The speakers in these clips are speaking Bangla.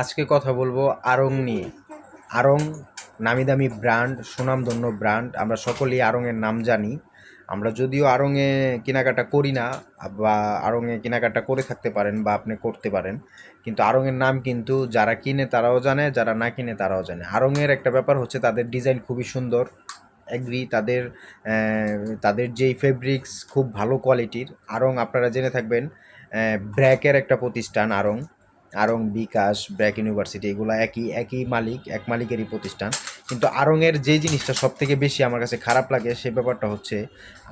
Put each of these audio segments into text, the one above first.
আজকে কথা বলবো আড়ং নিয়ে। আড়ং নামি দামি ব্র্যান্ড, সুনামধন্য ব্র্যান্ড। আমরা সকলেই আড়ংয়ের নাম জানি। আমরা যদিও আড়ংয়ে কেনাকাটা করি না, বা আড়ংয়ে কেনাকাটা করে থাকতে পারেন বা আপনি করতে পারেন, কিন্তু আড়ংয়ের নাম কিন্তু যারা কিনে তারাও জানে, যারা না কিনে তারাও জানে। আড়ংয়ের একটা ব্যাপার হচ্ছে তাদের ডিজাইন খুবই সুন্দর, এগ্রি। তাদের যেই ফেব্রিক্স খুব ভালো কোয়ালিটির। আড়ং আপনারা জেনে থাকবেন ব্র্যাকের একটা প্রতিষ্ঠান আড়ং। আড়ং, বিকাশ, ব্র্যাক ইউনিভার্সিটি, এগুলো একই মালিক, এক মালিকেরই প্রতিষ্ঠান। কিন্তু আড়ংয়ের যে জিনিসটা সব থেকে বেশি আমার কাছে খারাপ লাগে সে ব্যাপারটা হচ্ছে,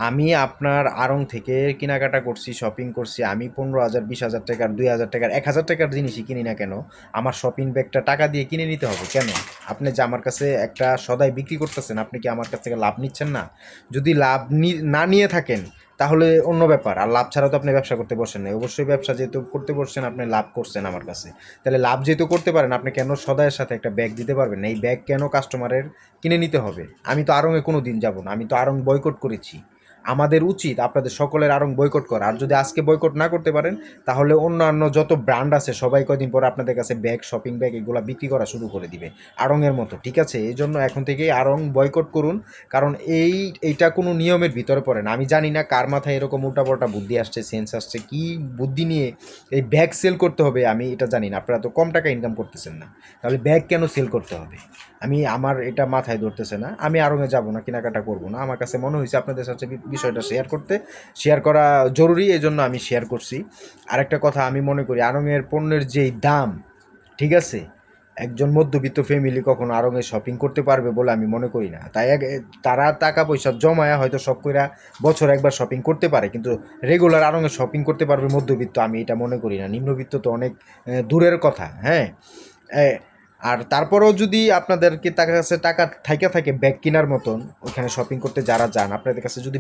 আমি আপনার আড়ং থেকে কেনাকাটা করছি, শপিং করছি, আমি 15,000, 20,000 টাকার, 2,000 টাকার, 1,000 টাকার জিনিসই কিনি না কেন, আমার শপিং ব্যাগটা টাকা দিয়ে কিনে নিতে হবে কেন? আপনি যে আমার কাছে একটা সদাই বিক্রি করতেছেন, আপনি কি আমার কাছ থেকে লাভ নিচ্ছেন না? যদি লাভ না নিয়ে থাকেন তাহলে অন্য ব্যাপার। আর লাভ ছাড়া তো আপনি ব্যবসা করতে বসেন না। অবশ্যই ব্যবসা যেহেতু করতে বসছেন, আপনি লাভ করছেন আমার কাছে। তাহলে লাভ যেহেতু করতে পারেন, আপনি কেন সদাইয়ের সাথে একটা ব্যাগ দিতে পারবেন না? এই ব্যাগ কেন কাস্টমারের কিনে নিতে হবে? আমি তো আড়ংয়ে কোনো দিন যাব না, আমি তো আড়ং বয়কট করেছি। আমাদের উচিত আপনাদের সকলের আড়ং বয়কট করা। আর যদি আজকে বয়কট না করতে পারেন, তাহলে অন্যান্য যত ব্র্যান্ড আছে সবাই কয়দিন পরে আপনাদের কাছে ব্যাগ, শপিং ব্যাগ এগুলো বিক্রি করা শুরু করে দিবে আড়ংয়ের মতো, ঠিক আছে? এই জন্য এখন থেকেই আড়ং বয়কট করুন। কারণ এইটা কোনো নিয়মের ভিতরে পড়ে না। আমি জানি না কার মাথায় এরকম উল্টাপাল্টা বুদ্ধি আসছে, সেন্স আসছে, কি বুদ্ধি নিয়ে এই ব্যাগ সেল করতে হবে আমি এটা জানি না। আপনারা তো কম টাকা ইনকাম করতেছেন না, তাহলে ব্যাগ কেন সেল করতে হবে? আমার এটা মাথায় ধরতেছে না। আমি আড়ংয়ে যাব না, কেনাকাটা করব না। আমার কাছে মনে হয়েছে আপনাদের সাথে বিষয়টা শেয়ার করা জরুরি, এই জন্য আমি শেয়ার করছি। আরেকটা কথা আমি মনে করি, আড়ংয়ের পণ্যের যেই দাম, ঠিক আছে, একজন মধ্যবিত্ত ফ্যামিলি কখনো আড়ংয়ে শপিং করতে পারবে বলে আমি মনে করি না। তাই তারা টাকা পয়সা জমায়া হয়তো শখ কইরা বছর একবার শপিং করতে পারে, কিন্তু রেগুলার আড়ংয়ে শপিং করতে পারবে মধ্যবিত্ত, আমি এটা মনে করি না। নিম্নবিত্ত তো অনেক দূরের কথা, হ্যাঁ। এ, আর তারপরেও যদি আপনাদেরকে তার কাছে টাকা থাইকা থাকে ব্যাগ কেনার মতন, ওইখানে শপিং করতে যারা যান, আপনাদের কাছে যদি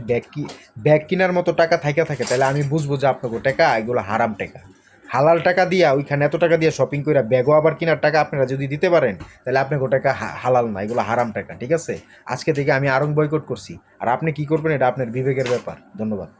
ব্যাগ কেনার মতো টাকা থাইকা থাকে, তাহলে আমি বুঝবো যে আপনাকে টাকা এগুলো হারাম টাকা। হালাল টাকা দিয়া ওইখানে এত টাকা দিয়ে শপিং করে ব্যাগও আবার কেনার টাকা আপনারা যদি দিতে পারেন, তাহলে আপনাকে টাকা হালাল না, এগুলো হারাম টাকা, ঠিক আছে? আজকে থেকে আমি আড়ং বয়কট করছি। আর আপনি কি করবেন এটা আপনার বিবেকের ব্যাপার। ধন্যবাদ।